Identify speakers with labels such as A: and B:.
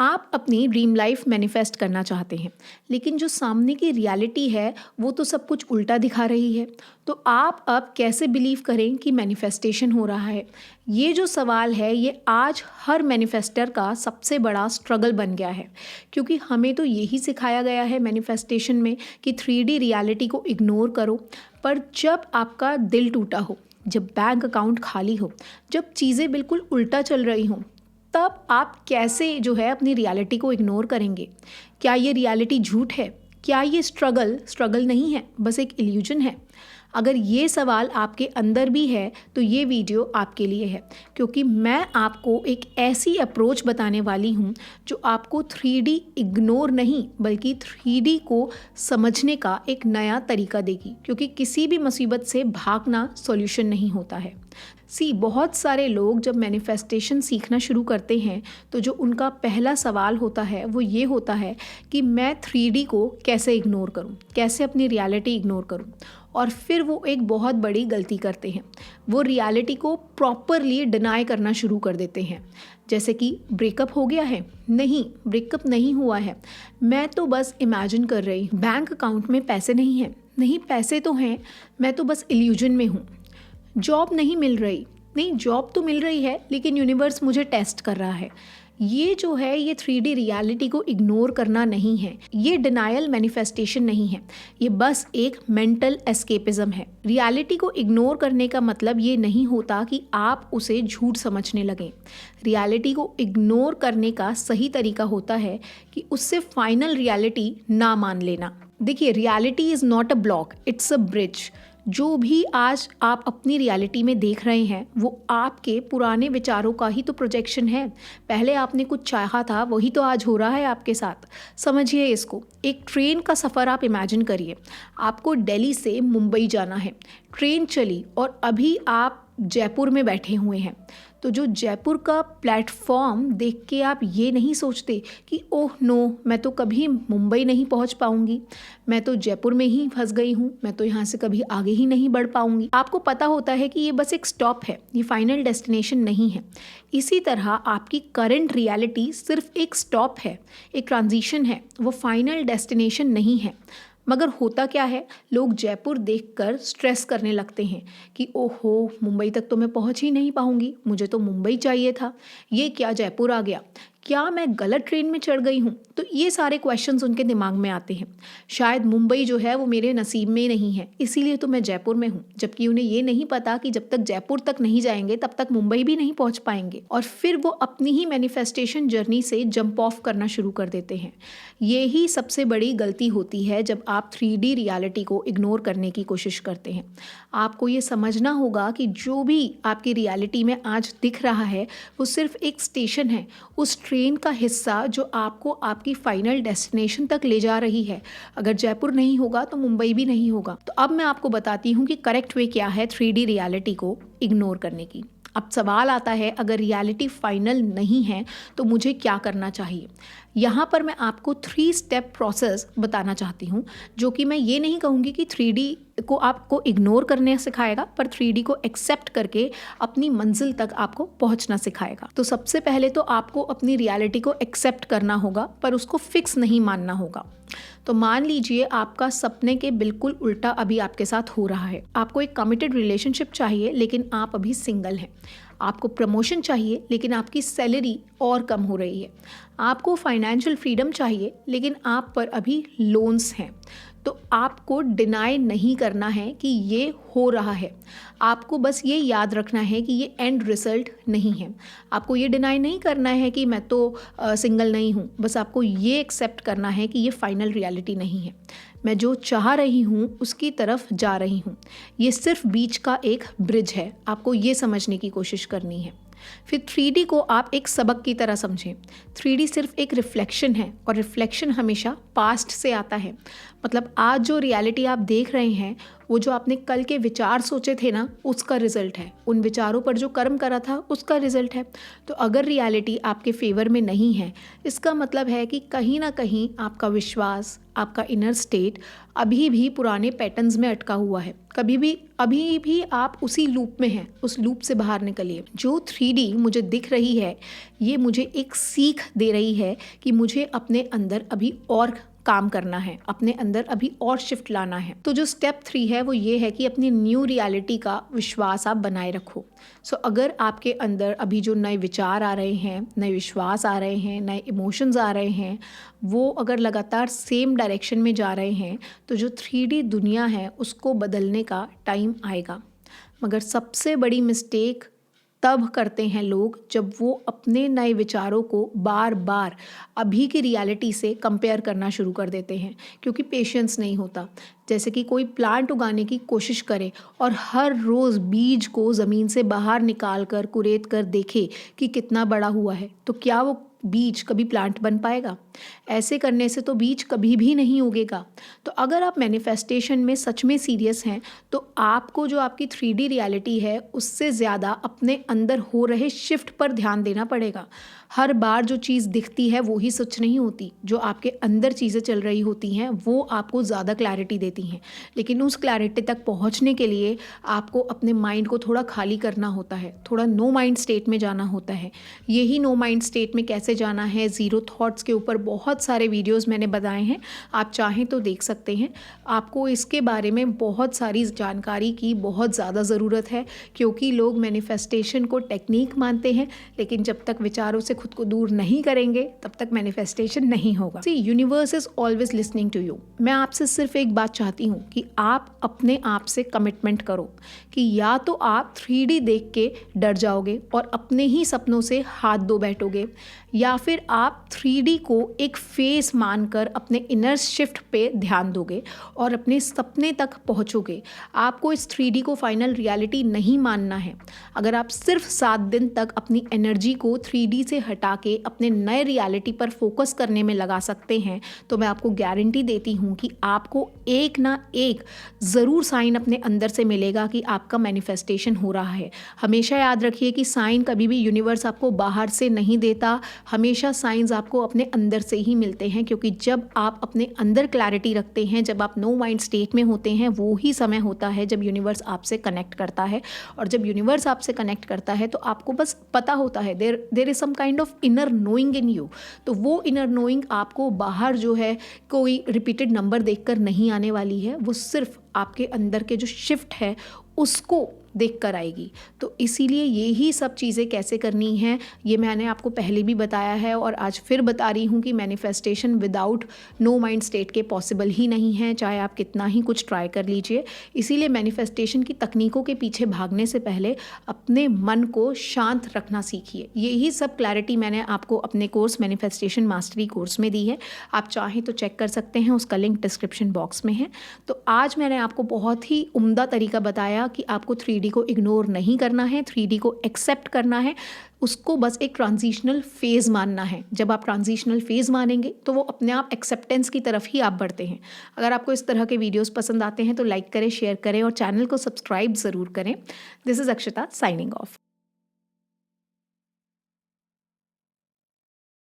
A: आप अपनी dream life manifest करना चाहते हैं, लेकिन जो सामने की रियलिटी है वो तो सब कुछ उल्टा दिखा रही है। तो आप अब कैसे बिलीव करें कि मैनिफेस्टेशन हो रहा है? ये जो सवाल है ये आज हर मैनिफेस्टर का सबसे बड़ा स्ट्रगल बन गया है, क्योंकि हमें तो यही सिखाया गया है मैनिफेस्टेशन में कि 3D रियलिटी को इग्नोर करो। पर जब आपका दिल टूटा हो, जब बैंक अकाउंट खाली हो, जब चीज़ें बिल्कुल उल्टा चल रही हों, तब आप कैसे जो है अपनी रियलिटी को इग्नोर करेंगे? क्या ये रियलिटी झूठ है? क्या ये स्ट्रगल नहीं है, बस एक इल्यूजन है? अगर ये सवाल आपके अंदर भी है तो ये वीडियो आपके लिए है, क्योंकि मैं आपको एक ऐसी अप्रोच बताने वाली हूँ जो आपको 3D इग्नोर नहीं बल्कि 3D को समझने का एक नया तरीका देगी, क्योंकि किसी भी मुसीबत से भागना सॉल्यूशन नहीं होता है। बहुत सारे लोग जब मैनिफेस्टेशन सीखना शुरू करते हैं तो जो उनका पहला सवाल होता है वो ये होता है कि मैं 3D को कैसे इग्नोर करूं, कैसे अपनी रियलिटी इग्नोर करूं। और फिर वो एक बहुत बड़ी गलती करते हैं, वो रियलिटी को प्रॉपरली डिनाई करना शुरू कर देते हैं। जैसे कि ब्रेकअप हो गया है? नहीं, ब्रेकअप नहीं हुआ है, मैं तो बस इमेजिन कर रही हूँ। बैंक अकाउंट में पैसे नहीं हैं? नहीं, पैसे तो हैं, मैं तो बस इल्यूजन में हूँ। जॉब नहीं मिल रही? नहीं, जॉब तो मिल रही है लेकिन यूनिवर्स मुझे टेस्ट कर रहा है। ये जो है ये 3D रियलिटी को इग्नोर करना नहीं है, ये डिनायल मैनिफेस्टेशन नहीं है, ये बस एक मेंटल एस्केपिज्म है। रियलिटी को इग्नोर करने का मतलब ये नहीं होता कि आप उसे झूठ समझने लगें। रियलिटी को इग्नोर करने का सही तरीका होता है कि उससे फाइनल रियलिटी ना मान लेना। देखिए, reality is not a block, it's a bridge. जो भी आज आप अपनी रियलिटी में देख रहे हैं वो आपके पुराने विचारों का ही तो प्रोजेक्शन है। पहले आपने कुछ चाहा था, वही तो आज हो रहा है आपके साथ। समझिए इसको। एक ट्रेन का सफ़र आप इमेजिन करिए। आपको दिल्ली से मुंबई जाना है, ट्रेन चली और अभी आप जयपुर में बैठे हुए हैं। तो जो जयपुर का प्लेटफॉर्म देख के आप ये नहीं सोचते कि ओह नो, मैं तो कभी मुंबई नहीं पहुंच पाऊंगी, मैं तो जयपुर में ही फंस गई हूँ, मैं तो यहाँ से कभी आगे ही नहीं बढ़ पाऊंगी। आपको पता होता है कि ये बस एक स्टॉप है, ये फाइनल डेस्टिनेशन नहीं है। इसी तरह आपकी करंट रियलिटी सिर्फ एक स्टॉप है, एक ट्रांजिशन है, वो फाइनल डेस्टिनेशन नहीं है। मगर होता क्या है, लोग जयपुर देखकर स्ट्रेस करने लगते हैं कि ओहो, मुंबई तक तो मैं पहुंच ही नहीं पाऊंगी, मुझे तो मुंबई चाहिए था, ये क्या जयपुर आ गया, क्या मैं गलत ट्रेन में चढ़ गई हूँ? तो ये सारे क्वेश्चंस उनके दिमाग में आते हैं। शायद मुंबई जो है वो मेरे नसीब में नहीं है, इसीलिए तो मैं जयपुर में हूँ। जबकि उन्हें ये नहीं पता कि जब तक जयपुर तक नहीं जाएंगे तब तक मुंबई भी नहीं पहुँच पाएंगे। और फिर वो अपनी ही मैनिफेस्टेशन जर्नी से जंप ऑफ करना शुरू कर देते हैं। ये ही सबसे बड़ी गलती होती है जब आप 3D रियलिटी को इग्नोर करने की कोशिश करते हैं। आपको ये समझना होगा कि जो भी आपकी रियलिटी में आज दिख रहा है वो सिर्फ एक स्टेशन है, उस ट्रेन का हिस्सा जो आपको आपकी फाइनल डेस्टिनेशन तक ले जा रही है। अगर जयपुर नहीं होगा तो मुंबई भी नहीं होगा। तो अब मैं आपको बताती हूँ कि करेक्ट वे क्या है 3D रियलिटी को इग्नोर करने की। अब सवाल आता है, अगर रियलिटी फाइनल नहीं है तो मुझे क्या करना चाहिए? यहाँ पर मैं आपको 3 स्टेप प्रोसेस बताना चाहती हूँ, जो कि मैं ये नहीं कहूँगी कि 3D को आपको इग्नोर करने सिखाएगा, पर 3D को एक्सेप्ट करके अपनी मंजिल तक आपको पहुँचना सिखाएगा। तो सबसे पहले तो आपको अपनी रियलिटी को एक्सेप्ट करना होगा, पर उसको फिक्स नहीं मानना होगा। तो मान लीजिए आपका सपने के बिल्कुल उल्टा अभी आपके साथ हो रहा है। आपको एक कमिटेड रिलेशनशिप चाहिए लेकिन आप अभी सिंगल हैं। आपको प्रमोशन चाहिए लेकिन आपकी सैलरी और कम हो रही है। आपको फाइनेंशियल फ्रीडम चाहिए लेकिन आप पर अभी लोन्स हैं। तो आपको डिनाई नहीं करना है कि ये हो रहा है, आपको बस ये याद रखना है कि ये एंड रिजल्ट नहीं है। आपको ये डिनाई नहीं करना है कि मैं तो सिंगल नहीं हूँ, बस आपको ये एक्सेप्ट करना है कि ये फाइनल रियलिटी नहीं है। मैं जो चाह रही हूँ उसकी तरफ जा रही हूँ, ये सिर्फ बीच का एक ब्रिज है। आपको ये समझने की कोशिश करनी है। फिर 3D को आप एक सबक की तरह समझें। 3D सिर्फ एक रिफ्लेक्शन है और रिफ्लेक्शन हमेशा पास्ट से आता है। मतलब आज जो रियलिटी आप देख रहे हैं वो जो आपने कल के विचार सोचे थे ना, उसका रिजल्ट है। उन विचारों पर जो कर्म करा था उसका रिजल्ट है। तो अगर रियलिटी आपके फेवर में नहीं है, इसका मतलब है कि कहीं ना कहीं आपका विश्वास, आपका इनर स्टेट अभी भी पुराने पैटर्न्स में अटका हुआ है। अभी भी आप उसी लूप में हैं। उस लूप से बाहर निकलिए। जो 3D मुझे दिख रही है, ये मुझे एक सीख दे रही है कि मुझे अपने अंदर अभी और काम करना है, अपने अंदर अभी और शिफ्ट लाना है। तो जो स्टेप 3 है वो ये है कि अपनी न्यू रियलिटी का विश्वास आप बनाए रखो। अगर आपके अंदर अभी जो नए विचार आ रहे हैं, नए विश्वास आ रहे हैं, नए इमोशंस आ रहे हैं, वो अगर लगातार सेम डायरेक्शन में जा रहे हैं, तो जो 3D दुनिया है उसको बदलने का टाइम आएगा। मगर सबसे बड़ी मिस्टेक तब करते हैं लोग जब वो अपने नए विचारों को बार बार अभी की रियलिटी से कंपेयर करना शुरू कर देते हैं, क्योंकि पेशेंस नहीं होता। जैसे कि कोई प्लांट उगाने की कोशिश करे और हर रोज़ बीज को ज़मीन से बाहर निकाल कर कुरेद कर देखे कि कितना बड़ा हुआ है, तो क्या वो बीज कभी प्लांट बन पाएगा? ऐसे करने से तो बीज कभी भी नहीं उगेगा। तो अगर आप मैनिफेस्टेशन में सच में सीरियस हैं, तो आपको जो आपकी 3D रियलिटी है उससे ज़्यादा अपने अंदर हो रहे शिफ्ट पर ध्यान देना पड़ेगा। हर बार जो चीज़ दिखती है वो ही सच नहीं होती। जो आपके अंदर चीज़ें चल रही होती हैं वो आपको ज़्यादा क्लैरिटी देती हैं। लेकिन उस क्लैरिटी तक पहुंचने के लिए आपको अपने माइंड को थोड़ा खाली करना होता है, थोड़ा नो माइंड स्टेट में जाना होता है। यही नो माइंड स्टेट में कैसे जाना है, ज़ीरो थॉट्स के ऊपर बहुत सारे वीडियोस मैंने बताए हैं, आप चाहें तो देख सकते हैं। आपको इसके बारे में बहुत सारी जानकारी की बहुत ज़्यादा ज़रूरत है, क्योंकि लोग मैनिफेस्टेशन को टेक्निक मानते हैं, लेकिन जब तक विचारों से खुद को दूर नहीं करेंगे तब तक मैनिफेस्टेशन नहीं होगा। See, universe is always listening to you. मैं आपसे सिर्फ एक बात चाहती हूँ कि आप अपने आप से कमिटमेंट करो कि या तो आप 3D देख के डर जाओगे और अपने ही सपनों से हाथ धो बैठोगे, या फिर आप 3D को एक फेस मानकर अपने इनर शिफ्ट पे ध्यान दोगे और अपने सपने तक पहुँचोगे। आपको इस 3D को फाइनल रियलिटी नहीं मानना है। अगर आप सिर्फ 7 दिन तक अपनी एनर्जी को 3D से हटा के अपने नए रियलिटी पर फोकस करने में लगा सकते हैं, तो मैं आपको गारंटी देती हूँ कि आपको एक ना एक ज़रूर साइन अपने अंदर से मिलेगा कि आपका मैनिफेस्टेशन हो रहा है। हमेशा याद रखिए कि साइन कभी भी यूनिवर्स आपको बाहर से नहीं देता, हमेशा साइंस आपको अपने अंदर से ही मिलते हैं। क्योंकि जब आप अपने अंदर क्लैरिटी रखते हैं, जब आप नो माइंड स्टेट में होते हैं, वो ही समय होता है जब यूनिवर्स आपसे कनेक्ट करता है। और जब यूनिवर्स आपसे कनेक्ट करता है तो आपको बस पता होता है there is some kind of inner knowing in you. तो वो इनर नोइंग आपको बाहर जो है कोई रिपीटेड नंबर देखकर नहीं आने वाली है, वो सिर्फ आपके अंदर के जो शिफ्ट है उसको देख कर आएगी। तो इसीलिए ये ही सब चीज़ें कैसे करनी है ये मैंने आपको पहले भी बताया है और आज फिर बता रही हूँ कि manifestation without no mind state के पॉसिबल ही नहीं है, चाहे आप कितना ही कुछ ट्राई कर लीजिए। इसीलिए मैनिफेस्टेशन की तकनीकों के पीछे भागने से पहले अपने मन को शांत रखना सीखिए। यही सब क्लैरिटी मैंने आपको अपने कोर्स मैनिफेस्टेशन मास्टरी कोर्स में दी है। आप चाहें तो चेक कर सकते हैं, उसका लिंक डिस्क्रिप्शन बॉक्स में है। तो आज मैंने आपको बहुत ही उम्दा तरीका बताया कि आपको 3D को इग्नोर नहीं करना है, 3D को एक्सेप्ट करना है, उसको बस एक ट्रांजिशनल फेज़ मानना है। जब आप ट्रांजिशनल फेज़ मानेंगे तो वो अपने आप एक्सेप्टेंस की तरफ ही आप बढ़ते हैं। अगर आपको इस तरह के वीडियोस पसंद आते हैं तो लाइक करें, शेयर करें और चैनल को सब्सक्राइब ज़रूर करें। This is Akshata signing off.